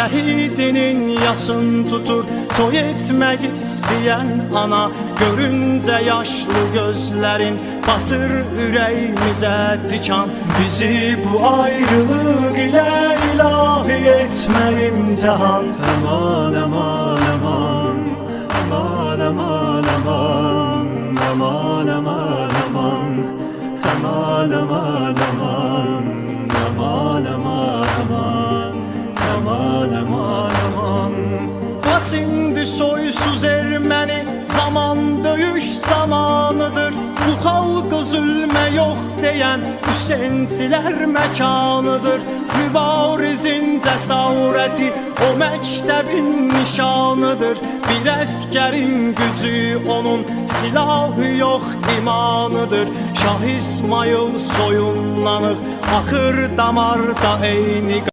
şəhidinin yasın tutur. Toy etmək istəyən ana, görüncə yaşlı gözlərin batır ürəyimizə tikan. Bizi bu ayrılıq ilə ilahi etmə imtihan. Aman aman aman, aman aman aman, aman aman aman, aman aman aman, aman aman aman, aman aman aman. Kaç indi soysuz erməni, zaman döyüş zamanıdır. Bu xalqı zülmə yox deyən Hüseynçilər məkanıdır. Mübarizin cəsarəti o məktəbin nişanıdır. Bir əskərin gücü onun silahı yox imanıdır. Şah İsmail soyunlanır, axır damarda eyni